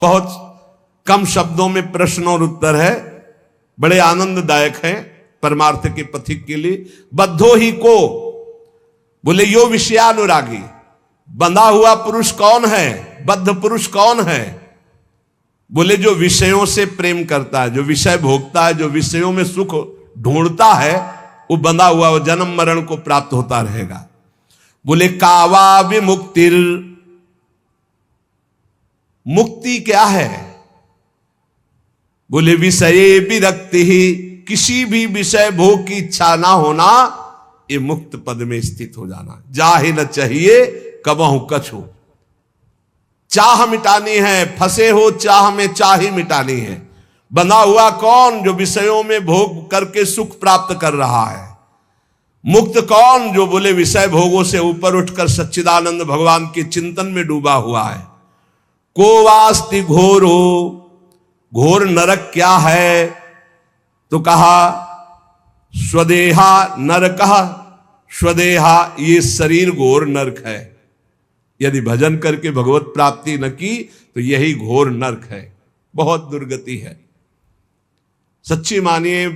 बहुत कम शब्दों में प्रश्न और उत्तर है, बड़े आनंददायक है परमार्थ के पथिक के लिए। बद्धो ही को, बोले यो विषयानुरागी, बंधा हुआ पुरुष कौन है, बद्ध पुरुष कौन है? बोले जो विषयों से प्रेम करता है, जो विषय भोगता है, जो विषयों में सुख ढूंढता है, वो बंधा हुआ, वो जन्म मरण को प्राप्त होता रहेगा। बोले कावा विमुक्तिर, मुक्ति क्या है? बोले विषय विरक्ति ही, किसी भी विषय भोग की इच्छा ना होना, ये मुक्त पद में स्थित हो जाना। जाहे न चाहिए कबहु कछु, चाह मिटानी है, फंसे हो चाह में चाह ही मिटानी है। बंधा हुआ कौन? जो विषयों में भोग करके सुख प्राप्त कर रहा है। मुक्त कौन? जो बोले विषय भोगों से ऊपर उठकर सच्चिदानंद भगवान के चिंतन में डूबा हुआ है। को वास्ति घोरो, घोर नरक क्या है? तो कहा स्वदेहा नरकः, स्वदेहा ये शरीर घोर नरक है। यदि भजन करके भगवत प्राप्ति न की तो यही घोर नरक है, बहुत दुर्गति है। सच्ची मानिए,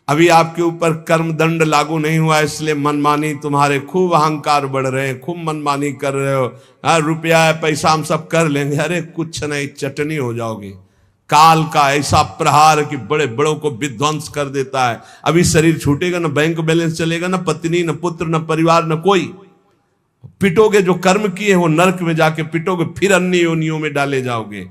अभी आपके ऊपर कर्म दंड लागू नहीं हुआ, इसलिए मनमानी तुम्हारे खूब अहंकार बढ़ रहे हैं, खूब मनमानी कर रहे हो। हाँ, रुपया है, पैसा हम सब कर लेंगे। अरे कुछ नहीं, चटनी हो जाओगे। काल का ऐसा प्रहार कि बड़े बड़ों को विध्वंस कर देता है। अभी शरीर छूटेगा, ना बैंक बैलेंस चलेगा, ना पत्नी, ना पुत्र, ना परिवार, ना कोई। पिटोगे, जो कर्म किए वो नरक में जाके पिटोगे, फिर अन्य योनियों में डाले जाओगे।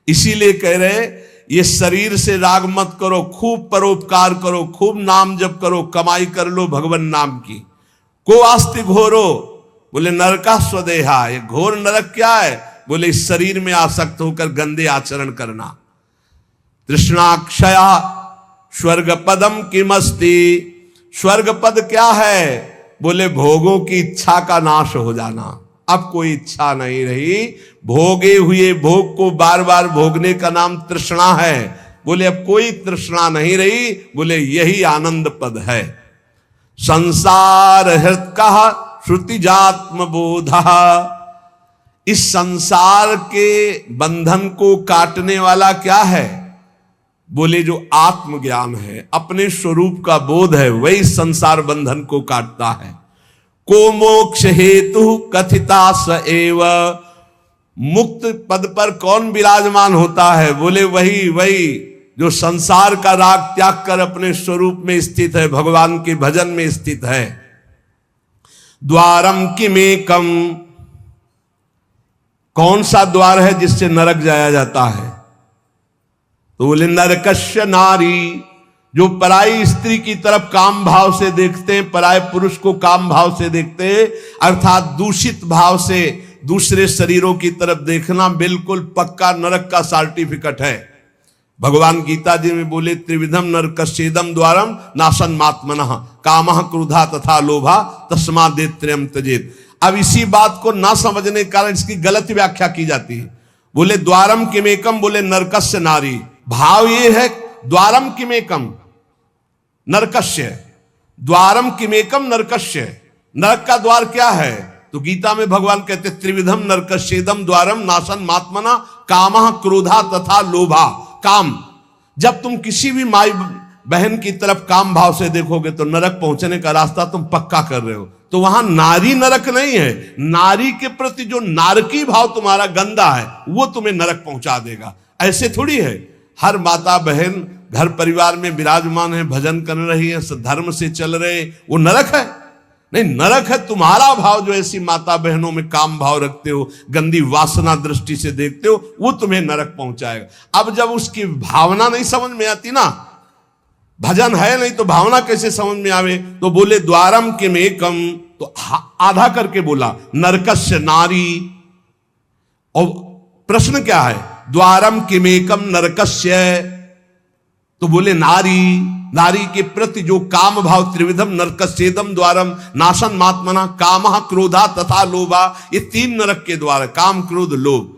इसीलिए कह रहे ये शरीर से राग मत करो, खूब परोपकार करो, खूब नाम जप करो, कमाई कर लो भगवान नाम की। को आस्ति घोरो, बोले नरका स्वदेहा, ये घोर नरक क्या है? बोले इस शरीर में आसक्त होकर गंदे आचरण करना। तृष्णाक्षया स्वर्ग पदम किमस्ति, स्वर्ग पद क्या है? बोले भोगों की इच्छा का नाश हो जाना। अब कोई इच्छा नहीं रही, भोगे हुए भोग को बार बार भोगने का नाम तृष्णा है। बोले अब कोई तृष्णा नहीं रही, बोले यही आनंद पद है। संसार हृत्कः श्रुतिजात्म बोधः, इस संसार के बंधन को काटने वाला क्या है? बोले जो आत्मज्ञान है, अपने स्वरूप का बोध है, वही संसार बंधन को काटता है। को मोक्ष हेतु कथिता स एव, मुक्त पद पर कौन विराजमान होता है? बोले वही जो संसार का राग त्याग कर अपने स्वरूप में स्थित है, भगवान के भजन में स्थित है। द्वारम किमेकम, कौन सा द्वार है जिससे नरक जाया जाता है? तो बोले नरकस्य नारी, जो पराई स्त्री की तरफ काम भाव से देखते हैं, पराय पुरुष को काम भाव से देखते हैं, अर्थात दूषित भाव से दूसरे शरीरों की तरफ देखना बिल्कुल पक्का नरक का सर्टिफिकेट है। भगवान गीता जी में बोले त्रिविधम नरकस्येदम द्वारम नाशनमात्मनः कामः क्रोधा तथा लोभा तस्मादेत्र्यम त्यजेत। अब इसी बात को ना समझने के कारण इसकी गलत व्याख्या की जाती है। बोले द्वारम किमेकम, बोले नरकस्य नारी, भाव ये है द्वारम किमेकम नरकस्य, द्वारम किमेकम नरकस्य, नरक का द्वार क्या है? तो गीता में भगवान कहते त्रिविधम नरकस्येदम द्वारम नाशनमात्मना कामः क्रोधा तथा लोभा। काम, जब तुम किसी भी माई बहन की तरफ काम भाव से देखोगे तो नरक पहुंचने का रास्ता तुम पक्का कर रहे हो। तो वहां नारी नरक नहीं है, नारी के प्रति जो नारकी भाव तुम्हारा गंदा है वो तुम्हें नरक पहुंचा देगा। ऐसे थोड़ी है, हर माता बहन घर परिवार में विराजमान है, भजन कर रही है, धर्म से चल रहे, वो नरक है? नहीं, नरक है तुम्हारा भाव जो ऐसी माता बहनों में काम भाव रखते हो, गंदी वासना दृष्टि से देखते हो, वो तुम्हें नरक पहुंचाएगा। अब जब उसकी भावना नहीं समझ में आती ना, भजन है नहीं तो भावना कैसे समझ में आवे? तो बोले द्वारम किमेकम, तो आधा करके बोला नरकस्य नारी। और प्रश्न क्या है? द्वारम किमेकम नरकस्य, तो बोले नारी, नारी के प्रति जो काम भाव, त्रिविधम नरकस्येदम द्वारम नाशनमात्मना कामः क्रोधा तथा लोभा, ये तीन नरक के द्वार, काम क्रोध लोभ।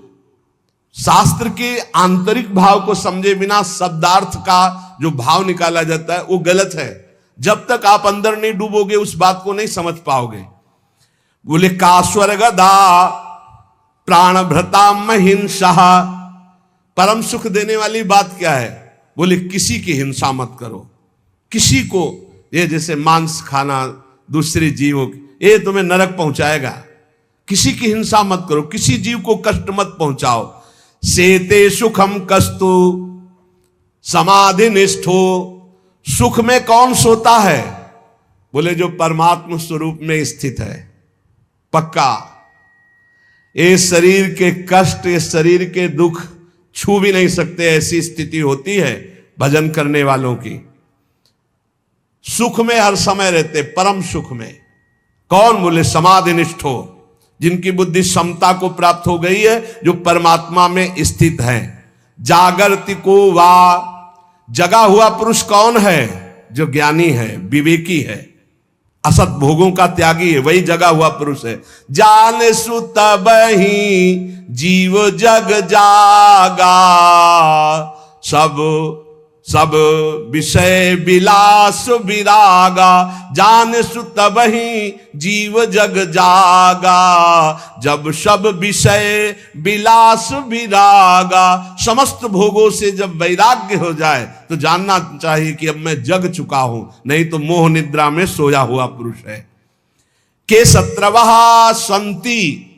शास्त्र के आंतरिक भाव को समझे बिना शब्दार्थ का जो भाव निकाला जाता है वो गलत है। जब तक आप अंदर नहीं डूबोगे उस बात को नहीं समझ पाओगे। बोले का स्वर्गदा प्राण भ्रता महिंसा, परम सुख देने वाली बात क्या है? बोले किसी की हिंसा मत करो, किसी को, ये जैसे मांस खाना दूसरे जीवों की, ये तुम्हें नरक पहुंचाएगा। किसी की हिंसा मत करो, किसी जीव को कष्ट मत पहुंचाओ। सेते सुखम कस्तु समाधि निष्ठो, सुख में कौन सोता है? बोले जो परमात्मा स्वरूप में स्थित है। पक्का ये शरीर के कष्ट, ये शरीर के दुख छू भी नहीं सकते, ऐसी स्थिति होती है भजन करने वालों की। सुख में हर समय रहते, परम सुख में। कौन? बोले समाधि निष्ठो, जिनकी बुद्धि समता को प्राप्त हो गई है, जो परमात्मा में स्थित है। जागृति को वा, जगा हुआ पुरुष कौन है? जो ज्ञानी है, विवेकी है, असत भोगों का त्यागी है, वही जगा हुआ पुरुष है। जान सुत बही जीव जग जागा, सब विषय विलास विरागा। जान सुत बही जीव जग जागा, जब सब विषय विलास विरागा। समस्त भोगों से जब वैराग्य हो जाए तो जानना चाहिए कि अब मैं जग चुका हूं, नहीं तो मोह निद्रा में सोया हुआ पुरुष है। के शत्रवः संति,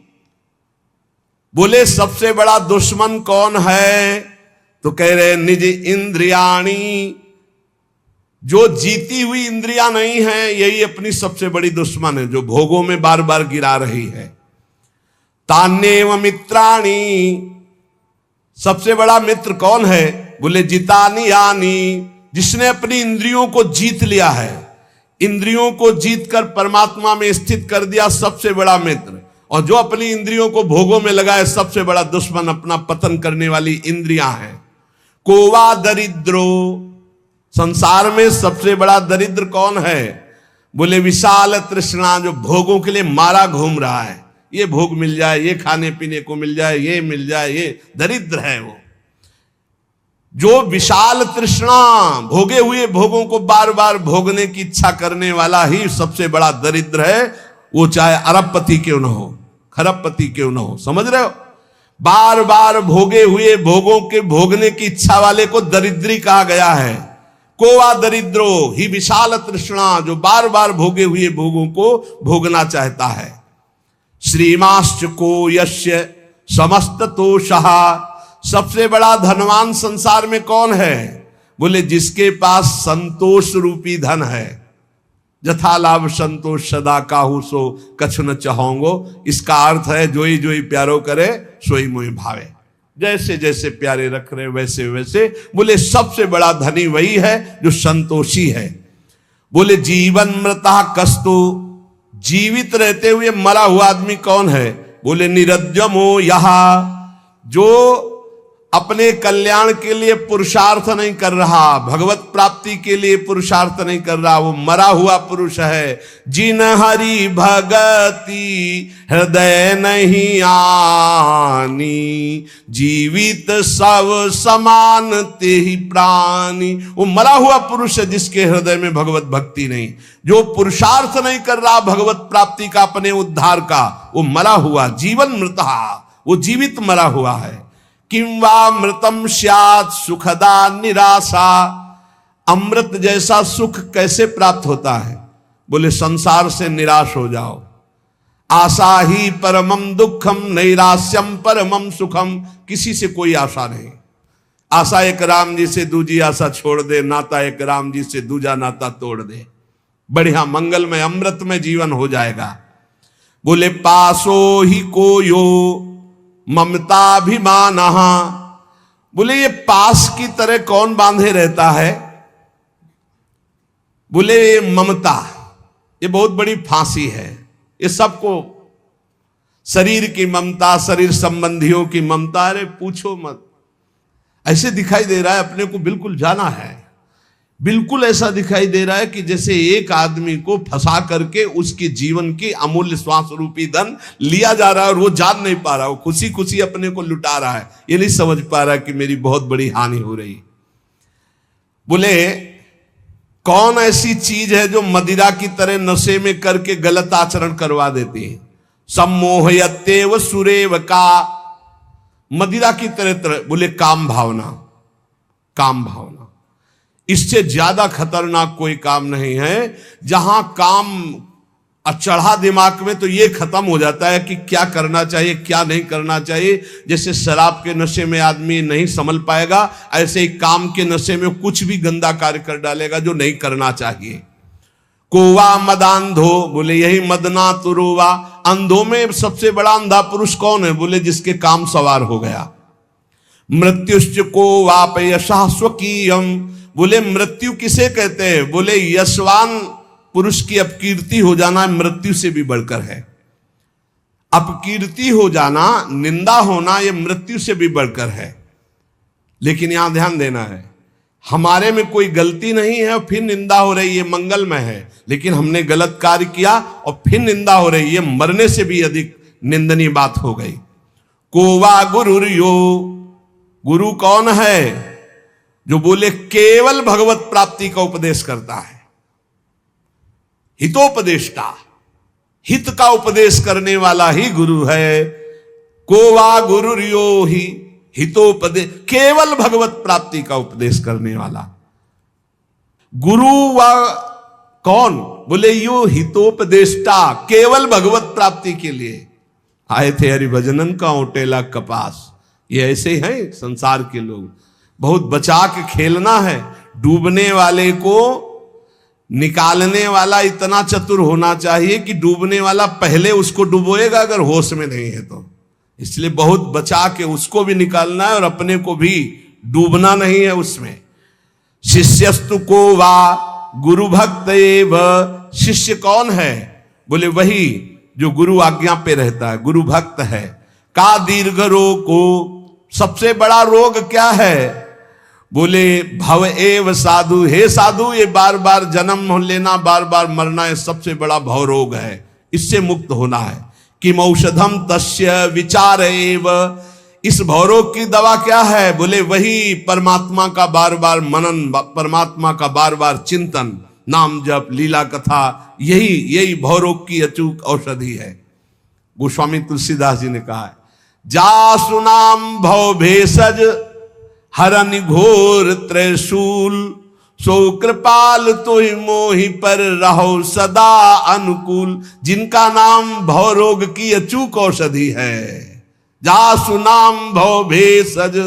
बोले सबसे बड़ा दुश्मन कौन है? तो कह रहे निज इंद्रियाणी, जो जीती हुई इंद्रियां नहीं है, यही अपनी सबसे बड़ी दुश्मन है, जो भोगों में बार बार गिरा रही है। तान्येव मित्राणी, सबसे बड़ा मित्र कौन है? बोले जितानी यानी, जिसने अपनी इंद्रियों को जीत लिया है, इंद्रियों को जीतकर परमात्मा में स्थित कर दिया, सबसे बड़ा मित्र। और जो अपनी इंद्रियों को भोगों में लगाए, सबसे बड़ा दुश्मन अपना पतन करने वाली इंद्रियां हैं। कोवा दरिद्रो, संसार में सबसे बड़ा दरिद्र कौन है? बोले विशाल तृष्णा, जो भोगों के लिए मारा घूम रहा है, ये भोग मिल जाए, ये खाने पीने को मिल जाए, ये मिल जाए, ये दरिद्र है वो। जो विशाल तृष्णा, भोगे हुए भोगों को बार बार भोगने की इच्छा करने वाला ही सबसे बड़ा दरिद्र है। वो चाहे अरबपति क्यों ना हो, खरबपति क्यों ना हो, समझ रहे हो? बार बार भोगे हुए भोगों के भोगने की इच्छा वाले को दरिद्री कहा गया है। कोवा दरिद्रो ही विशाल तृष्णा, जो बार बार भोगे हुए भोगों को भोगना चाहता है। श्रीमाश्च को यस्य समस्त तोषः, सबसे बड़ा धनवान संसार में कौन है? बोले जिसके पास संतोष रूपी धन है। जथा लाभ संतोष सदा काहू सो कछु न चाहोंगो, इसका अर्थ है जोई जोई प्यारो करे सोई मोहि भावे। जैसे जैसे प्यारे रख रहे वैसे वैसे। बोले सबसे बड़ा धनी वही है जो संतोषी है। बोले जीवन मृता कस्तु, जीवित रहते हुए मरा हुआ आदमी कौन है? बोले निरज्जमो यहा, जो अपने कल्याण के लिए पुरुषार्थ नहीं कर रहा, भगवत प्राप्ति के लिए पुरुषार्थ नहीं कर रहा, वो मरा हुआ पुरुष है। जिन हरि भगति हृदय नहीं आनी, जीवित सब समान ते ही प्राणी। वो मरा हुआ पुरुष है जिसके हृदय में भगवत भक्ति नहीं, जो पुरुषार्थ नहीं कर रहा भगवत प्राप्ति का, अपने उद्धार का, वो मरा हुआ। जीवन मृतः, वो जीवित मरा हुआ है। किं वा मृतम स्यात् सुखदा निराशा, अमृत जैसा सुख कैसे प्राप्त होता है? बोले संसार से निराश हो जाओ। आशा ही परमम दुखम नैराश्यम परमम सुखम, किसी से कोई आशा नहीं। आशा एक राम जी से दूजी आशा छोड़ दे, नाता एक राम जी से दूजा नाता तोड़ दे, बढ़िया मंगलमय अमृतमय जीवन हो जाएगा। बोले पासो ही कोयो ममताभिमान, बोले ये पास की तरह कौन बांधे रहता है? बोले ये ममता, ये बहुत बड़ी फांसी है। ये सबको शरीर की ममता, शरीर संबंधियों की ममता, अरे पूछो मत। ऐसे दिखाई दे रहा है अपने को बिल्कुल जाना है, बिल्कुल ऐसा दिखाई दे रहा है कि जैसे एक आदमी को फंसा करके उसके जीवन की अमूल्य श्वास रूपी धन लिया जा रहा है और वो जान नहीं पा रहा, वो खुशी खुशी अपने को लुटा रहा है। ये नहीं समझ पा रहा कि मेरी बहुत बड़ी हानि हो रही। बोले कौन ऐसी चीज है जो मदिरा की तरह नशे में करके गलत आचरण करवा देती है? सम्मोहयत्येव सुरेव का, मदिरा की तरह तरह, बोले काम भावना। काम भावना, इससे ज्यादा खतरनाक कोई काम नहीं है। जहां काम चढ़ा दिमाग में तो ये खत्म हो जाता है कि क्या करना चाहिए क्या नहीं करना चाहिए। जैसे शराब के नशे में आदमी नहीं संभल पाएगा, ऐसे ही काम के नशे में कुछ भी गंदा कार्य कर डालेगा जो नहीं करना चाहिए। कोवा मदांधो, बोले यही मदना तुरुवा। अंधों में सबसे बड़ा अंधा पुरुष कौन है? बोले जिसके काम सवार हो गया। मृत्युश्च को वाप यशा स्वकीयम, बोले मृत्यु किसे कहते हैं? बोले यशवान पुरुष की अपकीर्ति हो जाना मृत्यु से भी बढ़कर है। अपकीर्ति हो जाना, निंदा होना, यह मृत्यु से भी बढ़कर है। लेकिन यहां ध्यान देना है, हमारे में कोई गलती नहीं है और फिर निंदा हो रही है, मंगलमय है। लेकिन हमने गलत कार्य किया और फिर निंदा हो रही है, मरने से भी अधिक निंदनीय बात हो गई। कोवा गुरुर्यो, गुरु कौन है? जो बोले केवल भगवत प्राप्ति का उपदेश करता है। हितोपदेष्टा, हित का उपदेश करने वाला ही गुरु है। कोवा गुरुर्यो ही हितोपदेश, केवल भगवत प्राप्ति का उपदेश करने वाला गुरु। व कौन? बोले यो हितोपदेष्टा, केवल भगवत प्राप्ति के लिए आए थे हरिभजनन का ओटेला कपास। ये ऐसे ही हैं संसार के लोग, बहुत बचा के खेलना है। डूबने वाले को निकालने वाला इतना चतुर होना चाहिए कि डूबने वाला पहले उसको डुबोएगा अगर होश में नहीं है तो। इसलिए बहुत बचा के उसको भी निकालना है और अपने को भी डूबना नहीं है उसमें। शिष्यस्तु को वा गुरु भक्त एव, शिष्य कौन है? बोले वही जो गुरु आज्ञा पे रहता है, गुरु भक्त है। का दीर्घ रोग को, सबसे बड़ा रोग क्या है? बोले भव एव साधु, हे साधु ये बार बार जन्म लेना, बार बार मरना, ये सबसे बड़ा भव रोग है, इससे मुक्त होना है। किम औषधम तस्य विचार एव, इस भवरोग की दवा क्या है? बोले वही परमात्मा का बार बार मनन, परमात्मा का बार बार चिंतन, नाम जप, लीला कथा, यही भवरोग की अचूक औषधि है। गोस्वामी तुलसीदास जी ने कहा है, जा सुनाम भव भेषज हरन घोर त्रिशूल, सो कृपाल तोहि मोहि पर रहो सदा अनुकूल। जिनका नाम भवरोग की अचूक औषधि है। जा सुनाम भव भेषज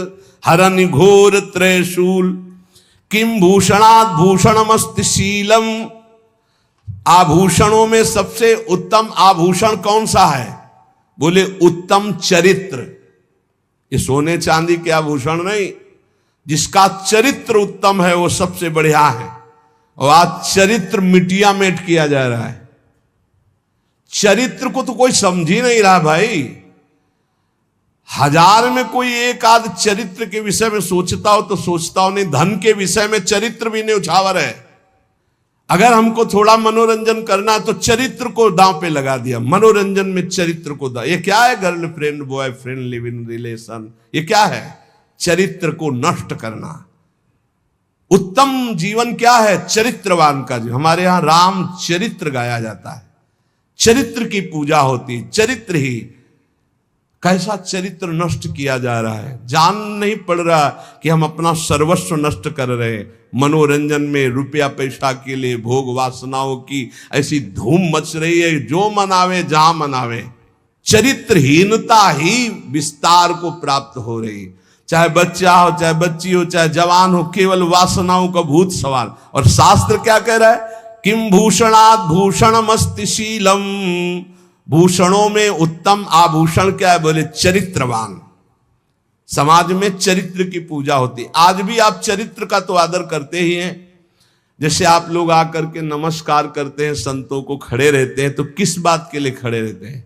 हरन घोर त्रिशूल, किम भूषणात् भूषणमस्ति शीलम। आभूषणों में सबसे उत्तम आभूषण कौन सा है? बोले उत्तम चरित्र। ये सोने चांदी के आभूषण नहीं, जिसका चरित्र उत्तम है वो सबसे बढ़िया है। और आज चरित्र मिटिया मेट किया जा रहा है। चरित्र को तो कोई समझ ही नहीं रहा भाई। हजार में कोई एक आध चरित्र के विषय में सोचता हो तो सोचता हो, नहीं धन के विषय में चरित्र भी नहीं उछावर है। अगर हमको थोड़ा मनोरंजन करना तो चरित्र को दांव पे लगा दिया। मनोरंजन में चरित्र को दांव, ये क्या है? Girlfriend boyfriend live in relation, ये क्या है? चरित्र को नष्ट करना। उत्तम जीवन क्या है? चरित्रवान का जीवन। हमारे यहां राम चरित्र गाया जाता है, चरित्र की पूजा होती, चरित्र ही। कैसा चरित्र नष्ट किया जा रहा है, जान नहीं पड़ रहा कि हम अपना सर्वस्व नष्ट कर रहे हैं। मनोरंजन में रुपया पैसा के लिए भोग वासनाओं की ऐसी धूम मच रही है, जो मनावे जहां मनावे। चरित्रहीनता ही विस्तार को प्राप्त हो रही। चाहे बच्चा हो, चाहे बच्ची हो, चाहे जवान हो, केवल वासनाओं का भूत सवाल। और शास्त्र क्या कह रहा है? किम भूषणात् भूषणमस्ति शीलम, भूषणों में उत्तम आभूषण क्या है? बोले चरित्रवान। समाज में चरित्र की पूजा होती। आज भी आप चरित्र का तो आदर करते ही हैं। जैसे आप लोग आकर के नमस्कार करते हैं, संतों को खड़े रहते हैं, तो किस बात के लिए खड़े रहते हैं?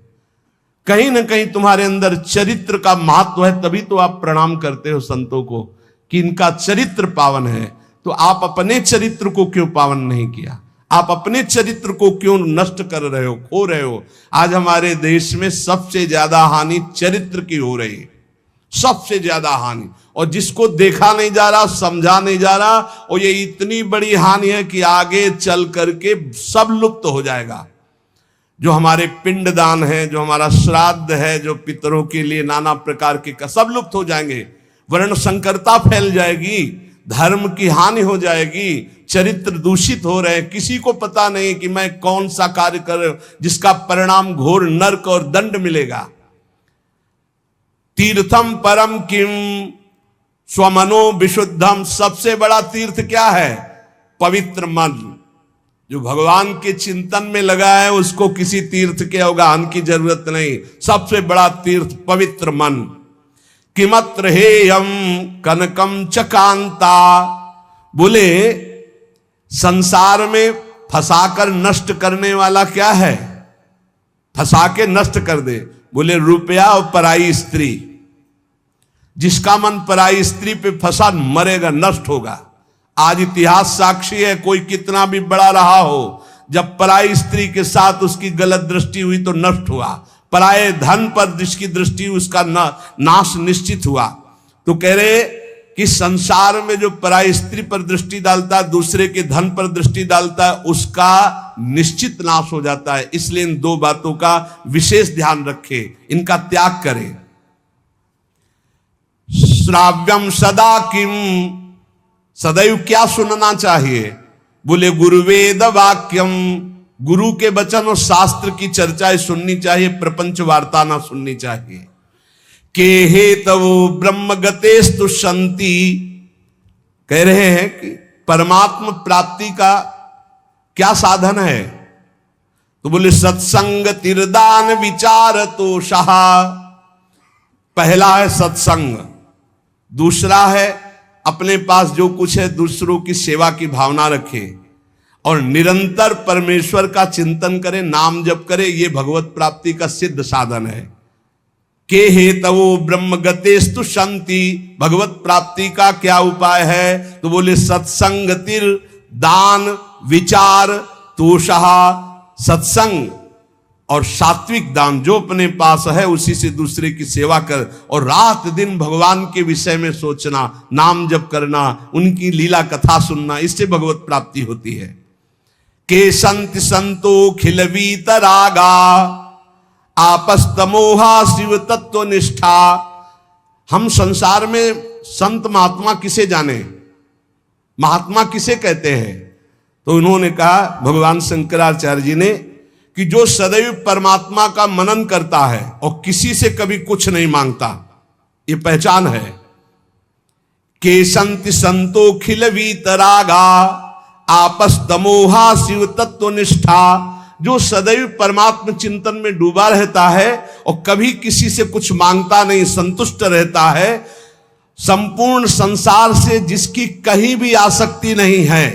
कहीं ना कहीं तुम्हारे अंदर चरित्र का महत्व है, तभी तो आप प्रणाम करते हो संतों को कि इनका चरित्र पावन है। तो आप अपने चरित्र को क्यों पावन नहीं किया? आप अपने चरित्र को क्यों नष्ट कर रहे हो, खो रहे हो? आज हमारे देश में सबसे ज्यादा हानि चरित्र की हो रही है, सबसे ज्यादा हानि। और जिसको देखा नहीं जा रहा, समझा नहीं जा रहा, और ये इतनी बड़ी हानि है कि आगे चल करके सब लुप्त हो जाएगा। जो हमारे पिंडदान है, जो हमारा श्राद्ध है, जो पितरों के लिए नाना प्रकार के सब लुप्त हो जाएंगे। वर्ण संकरता फैल जाएगी, धर्म की हानि हो जाएगी, चरित्र दूषित हो रहे हैं। किसी को पता नहीं कि मैं कौन सा कार्य कर रहा हूं जिसका परिणाम घोर नरक और दंड मिलेगा। तीर्थम परम किम स्वमनो विशुद्धम, सबसे बड़ा तीर्थ क्या है? पवित्र मन। जो भगवान के चिंतन में लगा है उसको किसी तीर्थ के अवगाहन की जरूरत नहीं। सबसे बड़ा तीर्थ पवित्र मन। किमत्र हेयम कनकम चकांता, बोले संसार में फंसाकर नष्ट करने वाला क्या है? फंसा के नष्ट कर दे। बोले रुपया और पराई स्त्री। जिसका मन पराई स्त्री पे फंसा मरेगा, नष्ट होगा। आज इतिहास साक्षी है, कोई कितना भी बड़ा रहा हो, जब पराई स्त्री के साथ उसकी गलत दृष्टि हुई तो नष्ट हुआ। पराये धन पर जिसकी दृष्टि उसका नाश निश्चित हुआ। तो कह रहे कि संसार में जो पराई स्त्री पर दृष्टि डालता है, दूसरे के धन पर दृष्टि डालता है, उसका निश्चित नाश हो जाता है। इसलिए इन दो बातों का विशेष ध्यान रखे, इनका त्याग करें। श्राव्यम सदा किम, सदैव क्या सुनना चाहिए? बोले गुरुवेद वाक्यम, गुरु के वचन और शास्त्र की चर्चाएं सुननी चाहिए, प्रपंच वार्ता ना सुननी चाहिए। के हेतवो ब्रह्म गतेस्तु शांति, कह रहे हैं कि परमात्मा प्राप्ति का क्या साधन है? तो बोले सत्संग तिरदान विचार तो शाह। पहला है सत्संग, दूसरा है अपने पास जो कुछ है दूसरों की सेवा की भावना रखे और निरंतर परमेश्वर का चिंतन करे, नाम जप करे। ये भगवत प्राप्ति का सिद्ध साधन है। के हेतवो ब्रह्म गतेस्तु शांति, भगवत प्राप्ति का क्या उपाय है? तो बोले सत्संग तिर दान विचार तोषः, सत्संग और सात्विक दान जो अपने पास है उसी से दूसरे की सेवा कर, और रात दिन भगवान के विषय में सोचना, नाम जप करना, उनकी लीला कथा सुनना, इससे भगवत प्राप्ति होती है। के संत संतो खिलवीत रागा आपस्तमोहा शिव तत्व निष्ठा। हम संसार में संत महात्मा किसे जाने, महात्मा किसे कहते हैं? तो उन्होंने कहा, भगवान शंकराचार्य जी ने, कि जो सदैव परमात्मा का मनन करता है और किसी से कभी कुछ नहीं मांगता, ये पहचान है। के संत संतो खिलवीत रागा आपस दमोहा शिव तत्व निष्ठा, जो सदैव परमात्मा चिंतन में डूबा रहता है और कभी किसी से कुछ मांगता नहीं, संतुष्ट रहता है। संपूर्ण संसार से जिसकी कहीं भी आसक्ति नहीं है,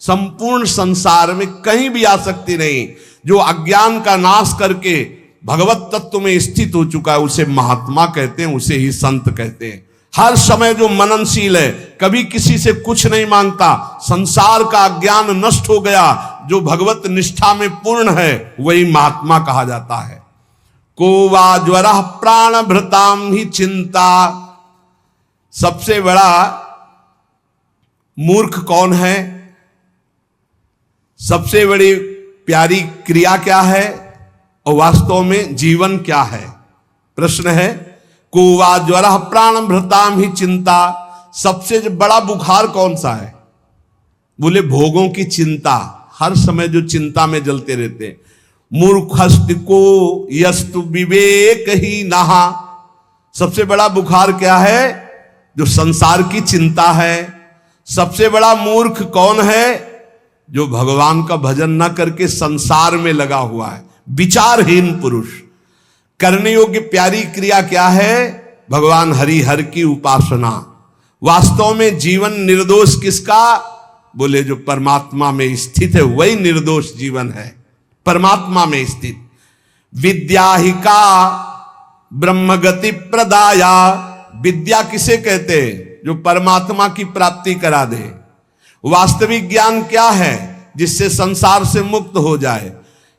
संपूर्ण संसार में कहीं भी आसक्ति नहीं, जो अज्ञान का नाश करके भगवत तत्व में स्थित हो चुका है, उसे महात्मा कहते हैं, उसे ही संत कहते हैं। हर समय जो मननशील है, कभी किसी से कुछ नहीं मांगता, संसार का अज्ञान नष्ट हो गया, जो भगवत निष्ठा में पूर्ण है, वही महात्मा कहा जाता है। को वा ज्वरः प्राण भृताम ही चिंता, सबसे बड़ा मूर्ख कौन है? सबसे बड़ी प्यारी क्रिया क्या है और वास्तव में जीवन क्या है? प्रश्न है। को वा ज्वरः प्राण भृताम ही चिंता, सबसे बड़ा बुखार कौन सा है? बोले भोगों की चिंता, हर समय जो चिंता में जलते रहते। मूर्खस्त को यस्तु विवेक ही नहा, सबसे बड़ा बुखार क्या है? जो संसार की चिंता है। सबसे बड़ा मूर्ख कौन है? जो भगवान का भजन न करके संसार में लगा हुआ है, विचारहीन पुरुष। करने योग्य प्यारी क्रिया क्या है? भगवान हरि हर की उपासना। वास्तव में जीवन निर्दोष किसका? बोले जो परमात्मा में स्थित है, वही निर्दोष जीवन है, परमात्मा में स्थित। विद्या ही का ब्रह्म गति प्रदाया, विद्या किसे कहते हैं? जो परमात्मा की प्राप्ति करा दे। वास्तविक ज्ञान क्या है? जिससे संसार से मुक्त हो जाए।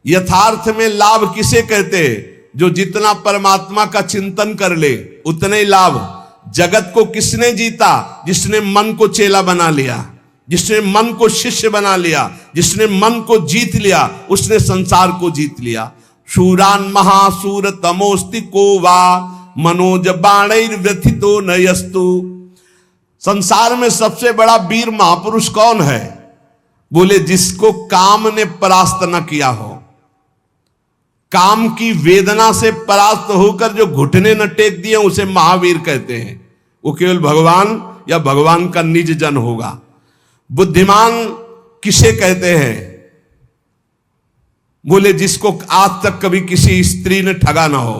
यथार्थ में लाभ किसे कहते हैं? जो जितना परमात्मा का चिंतन कर ले उतने लाभ। जगत को किसने जीता? जिसने मन को चेला बना लिया। जिसने मन को शिष्य बना लिया, जिसने मन को जीत लिया, उसने संसार को जीत लिया। शूरान महासूर तमोस्ति को वा मनोज बाणैर्व्यथितो न यस्तु। संसार में सबसे बड़ा वीर महापुरुष कौन है? बोले जिसको काम ने परास्त न किया हो, काम की वेदना से परास्त होकर जो घुटने न टेक दिए उसे महावीर कहते हैं। वो केवल भगवान या भगवान का निज जन होगा। बुद्धिमान किसे कहते हैं? बोले जिसको आज तक कभी किसी स्त्री ने ठगा ना हो,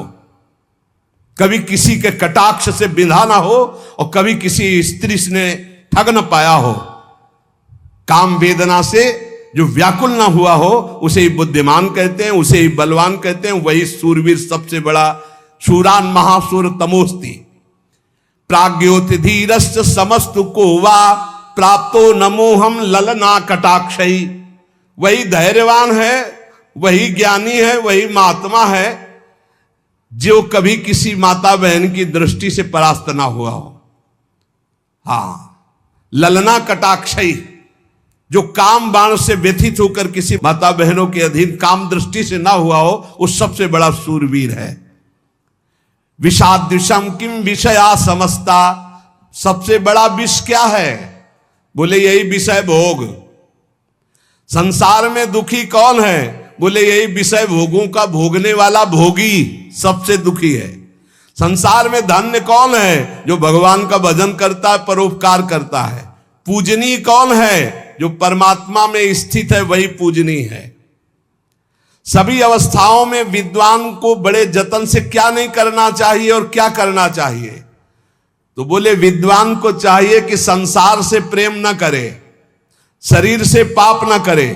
कभी किसी के कटाक्ष से बिंधा ना हो और कभी किसी स्त्री ने ठग न पाया हो, काम वेदना से जो व्याकुल ना हुआ हो, उसे ही बुद्धिमान कहते हैं, उसे ही बलवान कहते हैं। वही सूरवीर सबसे बड़ा। शूरान महासूर तमोस्ति प्राज्ञोति धीरश्च समस्तु को वा प्राप्तो नमोहम ललना कटाक्षई। वही धैर्यवान है, वही ज्ञानी है, वही महात्मा है जो कभी किसी माता बहन की दृष्टि से परास्त ना हुआ हो। हां, ललना कटाक्षई, जो काम बाण से व्यथित होकर किसी माता बहनों के अधीन काम दृष्टि से ना हुआ हो, वो सबसे बड़ा सूरवीर है। विषाद्विषम किम विषया समस्ता। सबसे बड़ा विष क्या है? बोले यही विषय भोग। संसार में दुखी कौन है? बोले यही विषय भोगों का भोगने वाला भोगी सबसे दुखी है। संसार में धन्य कौन है? जो भगवान का भजन करता है, परोपकार करता है। पूजनीय कौन है? जो परमात्मा में स्थित है, वही पूजनीय है। सभी अवस्थाओं में विद्वान को बड़े जतन से क्या नहीं करना चाहिए और क्या करना चाहिए? तो बोले विद्वान को चाहिए कि संसार से प्रेम न करे, शरीर से पाप न करे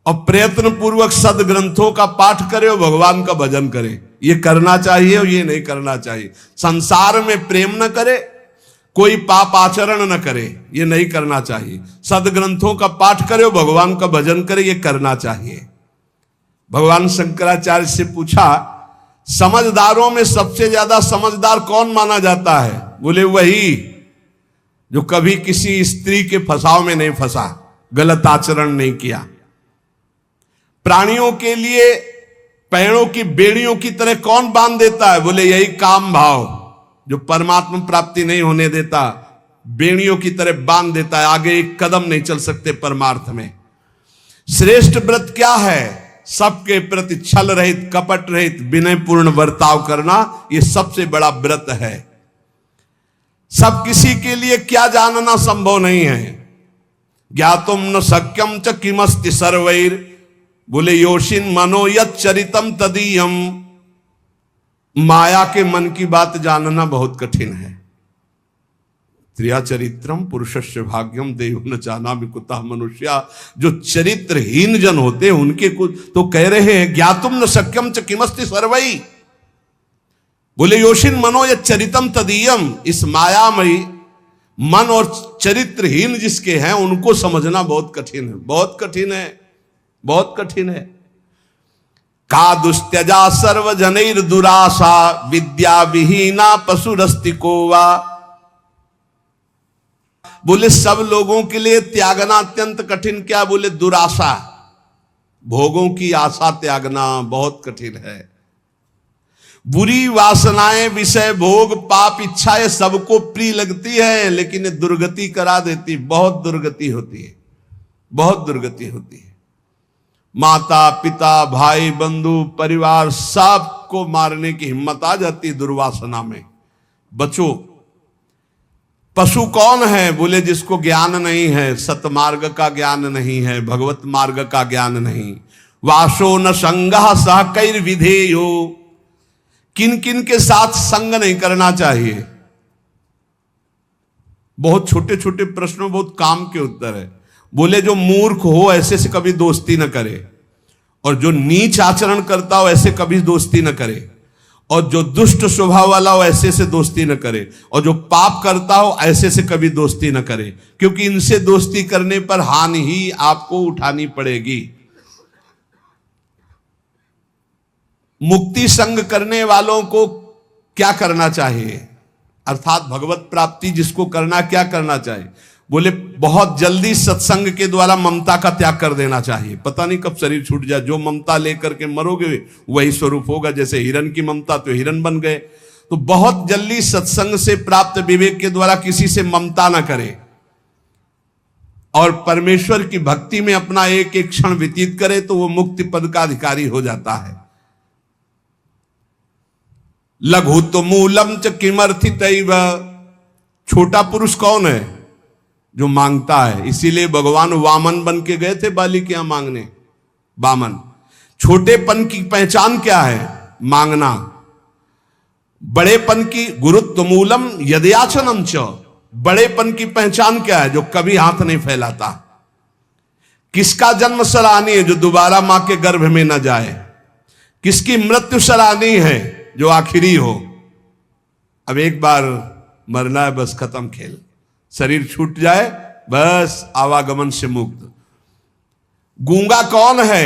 और प्रयत्न पूर्वक सदग्रंथों का पाठ करे और भगवान का भजन करे। ये करना चाहिए और ये नहीं करना चाहिए। संसार में प्रेम न करे, कोई पाप आचरण न करे, ये नहीं करना चाहिए। सदग्रंथों का पाठ करे और भगवान का भजन करे, ये करना चाहिए। भगवान शंकराचार्य से पूछा, समझदारों में सबसे ज्यादा समझदार कौन माना जाता है? बोले वही जो कभी किसी स्त्री के फसाव में नहीं फंसा, गलत आचरण नहीं किया। प्राणियों के लिए पैरों की बेड़ियों की तरह कौन बांध देता है? बोले यही काम भाव, जो परमात्मा प्राप्ति नहीं होने देता, बेड़ियों की तरह बांध देता है, आगे एक कदम नहीं चल सकते परमार्थ में। श्रेष्ठ व्रत क्या है? सबके प्रति छल रहित, कपट रहित, विनय पूर्ण बर्ताव करना, यह सबसे बड़ा व्रत है। सब किसी के लिए क्या जानना संभव नहीं है। ज्ञातुम न शक्यम च किमस्ति सर्वैर। बोले योषिन मनो यत् चरितम तदीयम। माया के मन की बात जानना बहुत कठिन है। त्रिया चरित्रम पुरुषस्य भाग्यम देव न जानामि कुतः मनुष्या। जो चरित्रहीन जन होते हैं उनके कुछ तो कह रहे हैं ज्ञातुम न शक्यम च किमस्ति सर्वै। बोले योषिन मनो यत् चरितम तदीयम। इस मायामयी मन और चरित्रहीन जिसके हैं उनको समझना बहुत कठिन है, बहुत कठिन है, बहुत कठिन है। का दुस्त्यजा सर्वजनैर दुराशा विद्या विहीना पशुरस्ति को वा। बोले सब लोगों के लिए त्यागना अत्यंत कठिन क्या? बोले दुराशा, भोगों की आशा त्यागना बहुत कठिन है। बुरी वासनाएं, विषय भोग, पाप इच्छाएं सबको प्रिय लगती है, लेकिन दुर्गति करा देती, बहुत दुर्गति होती है, बहुत दुर्गति होती है। माता पिता भाई बंधु परिवार सबको मारने की हिम्मत आ जाती है दुर्वासना में। बचो। पशु कौन है? बोले जिसको ज्ञान नहीं है, सतमार्ग का ज्ञान नहीं है, भगवत मार्ग का ज्ञान नहीं। वासो न संगः सह कैर विधेयो। किन किन के साथ संग नहीं करना चाहिए। बहुत छोटे छोटे प्रश्नों बहुत काम के उत्तर है। बोले जो मूर्ख हो ऐसे से कभी दोस्ती न करे, और जो नीच आचरण करता हो ऐसे कभी दोस्ती न करे, और जो दुष्ट स्वभाव वाला हो ऐसे से दोस्ती न करे, और जो पाप करता हो ऐसे से कभी दोस्ती न करे, क्योंकि इनसे दोस्ती करने पर हानि ही आपको उठानी पड़ेगी। मुक्ति संग करने वालों को क्या करना चाहिए? अर्थात भगवत प्राप्ति जिसको करना, क्या करना चाहिए? बोले बहुत जल्दी सत्संग के द्वारा ममता का त्याग कर देना चाहिए, पता नहीं कब शरीर छूट जाए। जो ममता लेकर के मरोगे वही स्वरूप होगा। जैसे हिरन की ममता, तो हिरन बन गए। तो बहुत जल्दी सत्संग से प्राप्त विवेक के द्वारा किसी से ममता ना करे और परमेश्वर की भक्ति में अपना एक एक क्षण व्यतीत करे, तो वो मुक्ति पद का अधिकारी हो जाता है। लघु तो मूलम च किमर्थितैव, छोटा पुरुष कौन है? जो मांगता है। इसीलिए भगवान वामन बन के गए थे बाली के यहां मांगने। वामन, छोटेपन की पहचान क्या है? मांगना। बड़ेपन की गुरुत्व मूलम यदयाचनम च, बड़ेपन की पहचान क्या है? जो कभी हाथ नहीं फैलाता। किसका जन्म सराहनीय है? जो दोबारा मां के गर्भ में न जाए। किसकी मृत्यु सराहनीय है? जो आखिरी हो। अब एक बार मरना है, बस खत्म खेल। शरीर छूट जाए बस आवागमन से मुक्त। गूंगा कौन है?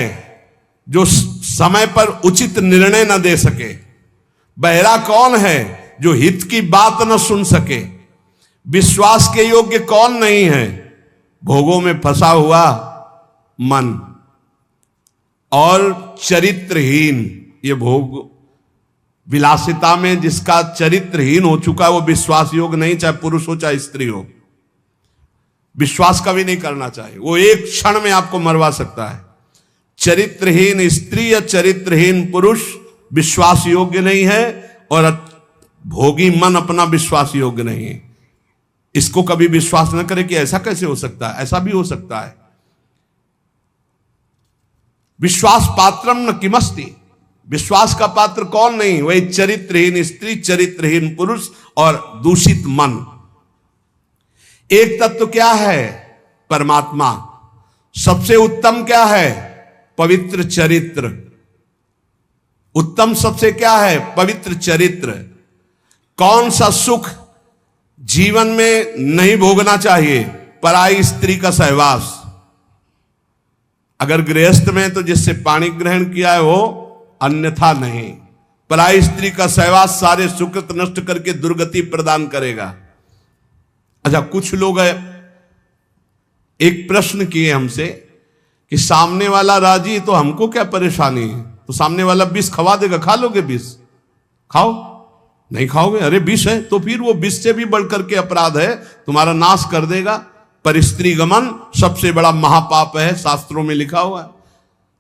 जो समय पर उचित निर्णय न दे सके। बहरा कौन है? जो हित की बात न सुन सके। विश्वास के योग्य कौन नहीं है? भोगों में फंसा हुआ मन। और चरित्रहीन, ये भोग विलासिता में जिसका चरित्रहीन हो चुका है वो विश्वास योग्य नहीं, चाहे पुरुष हो चाहे स्त्री हो। विश्वास कभी नहीं करना चाहिए, वो एक क्षण में आपको मरवा सकता है। चरित्रहीन स्त्री या चरित्रहीन पुरुष विश्वास योग्य नहीं है, और भोगी मन अपना विश्वास योग्य नहीं है। इसको कभी विश्वास न करे कि ऐसा कैसे हो सकता है, ऐसा भी हो सकता है। विश्वास पात्रम न किमस्ति, विश्वास का पात्र कौन नहीं? वही चरित्रहीन स्त्री, चरित्रहीन पुरुष और दूषित मन। एक तत्व क्या है? परमात्मा। सबसे उत्तम क्या है? पवित्र चरित्र। उत्तम सबसे क्या है? पवित्र चरित्र। कौन सा सुख जीवन में नहीं भोगना चाहिए? पराई स्त्री का सहवास। अगर गृहस्थ में तो जिससे पानी ग्रहण किया है वो, अन्यथा नहीं। पराई स्त्री का सहवास सारे सुकृत नष्ट करके दुर्गति प्रदान करेगा। अच्छा, कुछ लोग एक प्रश्न किए हमसे कि सामने वाला राजी तो हमको क्या परेशानी है? तो सामने वाला विष खवा देगा, खा लोगे विष? खाओ। नहीं खाओगे? अरे विष है, तो फिर वो विष से भी बढ़कर के अपराध है, तुम्हारा नाश कर देगा। पर स्त्री गमन सबसे बड़ा महापाप है, शास्त्रों में लिखा हुआ है।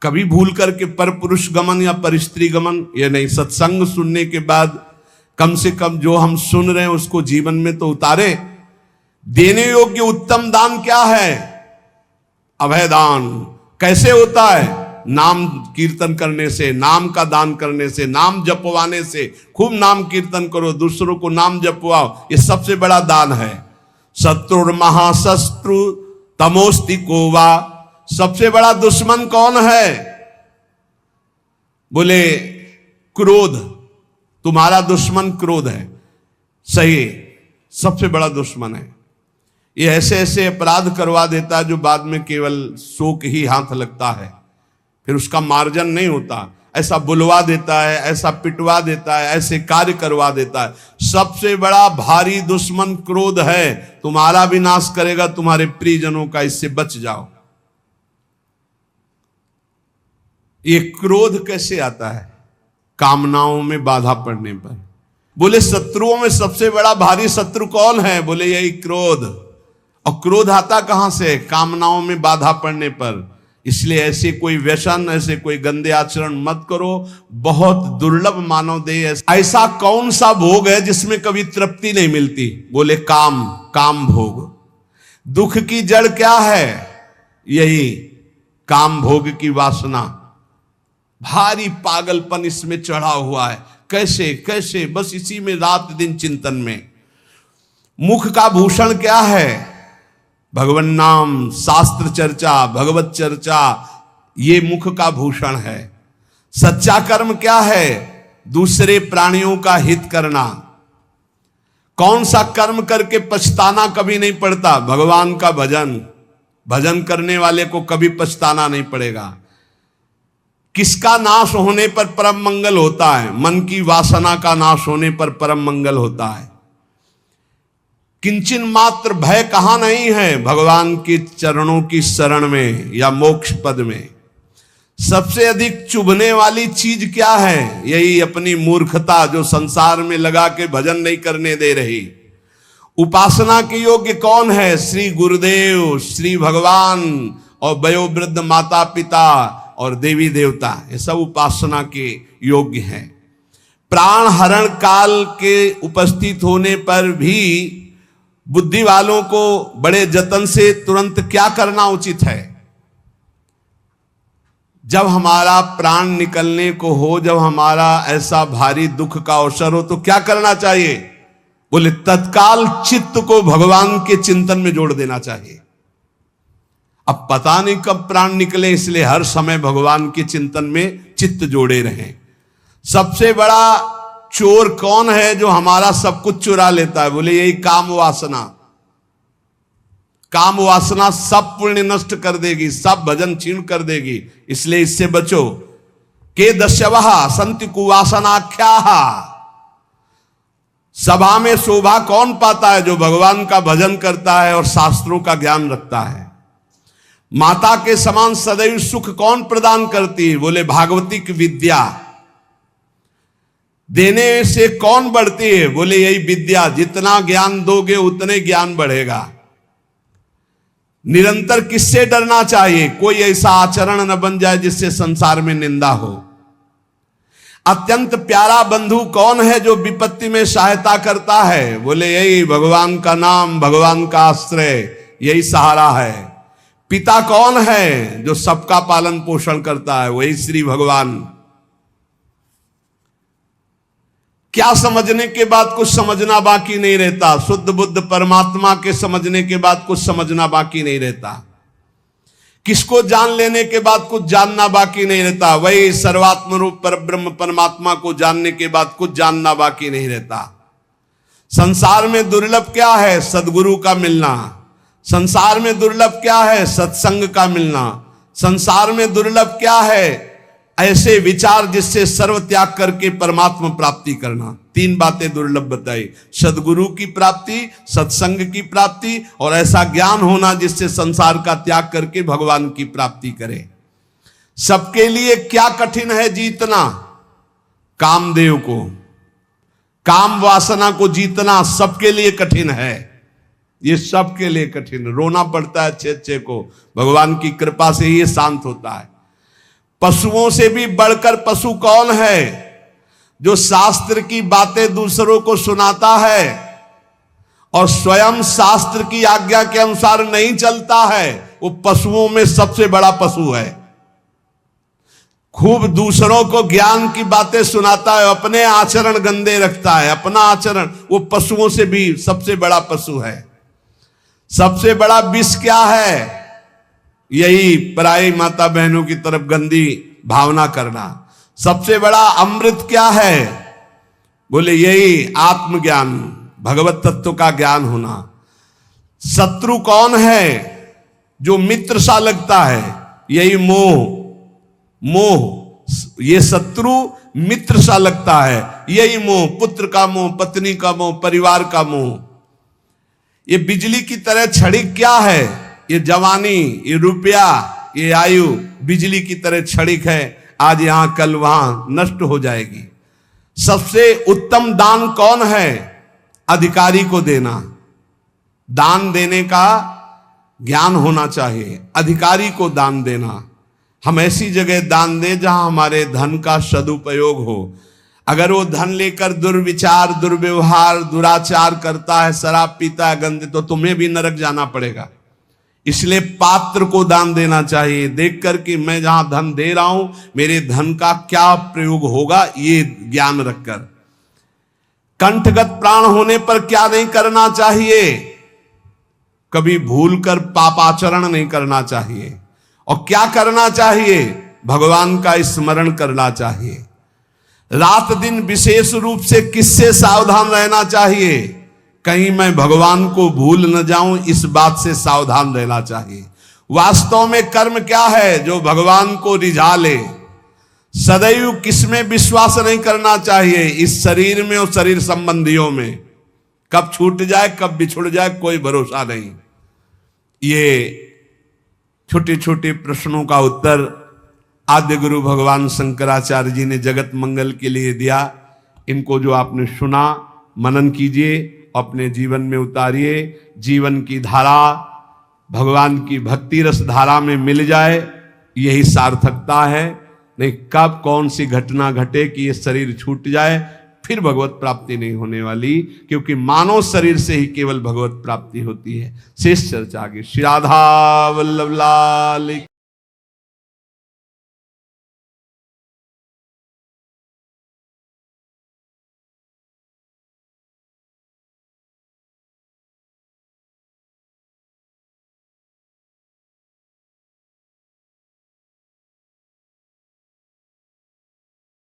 कभी भूल करके पर पुरुष गमन या पर स्त्री गमन ये नहीं। सत्संग सुनने के बाद कम से कम जो हम सुन रहे हैं उसको जीवन में तो उतारे। देने योग्य उत्तम दान क्या है? अभय दान। कैसे होता है? नाम कीर्तन करने से, नाम का दान करने से, नाम जपवाने से। खूब नाम कीर्तन करो, दूसरों को नाम जपवाओ, ये सबसे बड़ा दान है। शत्रु महाशत्रु तमोस्ति कोवा, सबसे बड़ा दुश्मन कौन है? बोले क्रोध। तुम्हारा दुश्मन क्रोध है। सही, सबसे बड़ा दुश्मन है। ये ऐसे ऐसे अपराध करवा देता है जो बाद में केवल शोक ही हाथ लगता है, फिर उसका मार्जन नहीं होता। ऐसा बुलवा देता है, ऐसा पिटवा देता है, ऐसे कार्य करवा देता है। सबसे बड़ा भारी दुश्मन क्रोध है। तुम्हारा विनाश करेगा, तुम्हारे प्रियजनों का। इससे बच जाओ। ये क्रोध कैसे आता है? कामनाओं में बाधा पड़ने पर। बोले शत्रुओं में सबसे बड़ा भारी शत्रु कौन है? बोले यही क्रोध। और क्रोध आता कहां से? कामनाओं में बाधा पड़ने पर। इसलिए ऐसे कोई व्यसन, ऐसे कोई गंदे आचरण मत करो। बहुत दुर्लभ मानव देह। ऐसा कौन सा भोग है जिसमें कभी तृप्ति नहीं मिलती? बोले काम, काम भोग। दुख की जड़ क्या है? यही काम भोग की वासना। भारी पागलपन इसमें चढ़ा हुआ है। कैसे कैसे, बस इसी में रात दिन चिंतन में। मुख का भूषण क्या है? भगवन नाम, शास्त्र चर्चा, भगवत चर्चा, ये मुख का भूषण है। सच्चा कर्म क्या है? दूसरे प्राणियों का हित करना। कौन सा कर्म करके पछताना कभी नहीं पड़ता? भगवान का भजन। भजन करने वाले को कभी पछताना नहीं पड़ेगा। किसका नाश होने पर परम मंगल होता है? मन की वासना का नाश होने पर परम मंगल होता है। किंचन मात्र भय कहां नहीं है भगवान के चरणों की शरण में या मोक्ष पद में। सबसे अधिक चुभने वाली चीज क्या है? यही अपनी मूर्खता जो संसार में लगा के भजन नहीं करने दे रही। उपासना के योग्य कौन है? श्री गुरुदेव, श्री भगवान और वयोवृद्ध माता पिता और देवी देवता, ये सब उपासना के योग्य हैं। प्राण हरण काल के उपस्थित होने पर भी बुद्धि वालों को बड़े जतन से तुरंत क्या करना उचित है? जब हमारा प्राण निकलने को हो, जब हमारा ऐसा भारी दुख का अवसर हो, तो क्या करना चाहिए? बोले तत्काल चित्त को भगवान के चिंतन में जोड़ देना चाहिए। अब पता नहीं कब प्राण निकले, इसलिए हर समय भगवान के चिंतन में चित्त जोड़े रहें। सबसे बड़ा चोर कौन है जो हमारा सब कुछ चुरा लेता है? बोले यही काम वासना। काम वासना सब पुण्य नष्ट कर देगी, सब भजन छीन कर देगी, इसलिए इससे बचो। के दस्यवः सन्ति कुवासनाख्याः। सभा में शोभा कौन पाता है? जो भगवान का भजन करता है और शास्त्रों का ज्ञान रखता है। माता के समान सदैव सुख कौन प्रदान करती है? बोले भागवती की विद्या। देने से कौन बढ़ती है? बोले यही विद्या। जितना ज्ञान दोगे उतने ज्ञान बढ़ेगा। निरंतर किससे डरना चाहिए? कोई ऐसा आचरण न बन जाए जिससे संसार में निंदा हो। अत्यंत प्यारा बंधु कौन है जो विपत्ति में सहायता करता है? बोले यही भगवान का नाम, भगवान का आश्रय, यही सहारा है। पिता कौन है जो सबका पालन पोषण करता है? वही श्री भगवान। क्या समझने के बाद कुछ समझना बाकी नहीं रहता? शुद्ध बुद्ध परमात्मा के समझने के बाद कुछ समझना बाकी नहीं रहता। किसको जान लेने के बाद कुछ जानना बाकी नहीं रहता। वही सर्वात्म रूप पर ब्रह्म परमात्मा को जानने के बाद कुछ जानना बाकी नहीं रहता। संसार में दुर्लभ क्या है? सद्गुरु का मिलना। संसार में दुर्लभ क्या है? सत्संग का मिलना। संसार में दुर्लभ क्या है? ऐसे विचार जिससे सर्व त्याग करके परमात्मा प्राप्ति करना। तीन बातें दुर्लभ बताई, सद्गुरु की प्राप्ति, सत्संग की प्राप्ति और ऐसा ज्ञान होना जिससे संसार का त्याग करके भगवान की प्राप्ति करे। सबके लिए क्या कठिन है जीतना? कामदेव को, काम वासना को जीतना सबके लिए कठिन है। ये सबके लिए कठिन, रोना पड़ता है अच्छे अच्छे को, भगवान की कृपा से ये शांत होता है। पशुओं से भी बढ़कर पशु कौन है? जो शास्त्र की बातें दूसरों को सुनाता है और स्वयं शास्त्र की आज्ञा के अनुसार नहीं चलता है, वो पशुओं में सबसे बड़ा पशु है। खूब दूसरों को ज्ञान की बातें सुनाता है, अपने आचरण गंदे रखता है, अपना आचरण, वो पशुओं से भी सबसे बड़ा पशु है। सबसे बड़ा विष क्या है? यही पराई माता बहनों की तरफ गंदी भावना करना। सबसे बड़ा अमृत क्या है? बोले यही आत्मज्ञान, भगवत तत्व का ज्ञान होना। शत्रु कौन है जो मित्र सा लगता है? यही मोह। मोह, ये शत्रु मित्र सा लगता है, यही मोह। पुत्र का मोह, पत्नी का मोह, परिवार का मोह। ये बिजली की तरह क्षणिक क्या है? ये जवानी, ये रुपया, ये आयु बिजली की तरह क्षणिक है, आज यहां कल वहां नष्ट हो जाएगी। सबसे उत्तम दान कौन है? अधिकारी को देना। दान देने का ज्ञान होना चाहिए, अधिकारी को दान देना। हम ऐसी जगह दान दें जहां हमारे धन का सदुपयोग हो। अगर वो धन लेकर दुर्विचार, दुर्व्यवहार, दुराचार करता है, शराब पीता है, गंदे, तो तुम्हें भी नरक जाना पड़ेगा। इसलिए पात्र को दान देना चाहिए, देख कर कि मैं जहां धन दे रहा हूं मेरे धन का क्या प्रयोग होगा, ये ज्ञान रखकर। कंठगत प्राण होने पर क्या नहीं करना चाहिए? कभी भूलकर पापाचरण नहीं करना चाहिए। और क्या करना चाहिए? भगवान का स्मरण करना चाहिए। रात दिन विशेष रूप से किससे सावधान रहना चाहिए? कहीं मैं भगवान को भूल न जाऊं, इस बात से सावधान रहना चाहिए। वास्तव में कर्म क्या है? जो भगवान को रिझा ले। सदैव किसमें विश्वास नहीं करना चाहिए? इस शरीर में और शरीर संबंधियों में। कब छूट जाए कब बिछुड़ जाए कोई भरोसा नहीं। ये छोटे छोटे प्रश्नों का उत्तर आद्य गुरु भगवान शंकराचार्य जी ने जगत मंगल के लिए दिया। इनको जो आपने सुना मनन कीजिए, अपने जीवन में उतारिए। जीवन की धारा भगवान की भक्ति रस धारा में मिल जाए, यही सार्थकता है। नहीं कब कौन सी घटना घटे कि ये शरीर छूट जाए, फिर भगवत प्राप्ति नहीं होने वाली, क्योंकि मानव शरीर से ही केवल भगवत प्राप्ति होती है। शेष चर्चा आगे। श्री राधा वल्लभ लाल।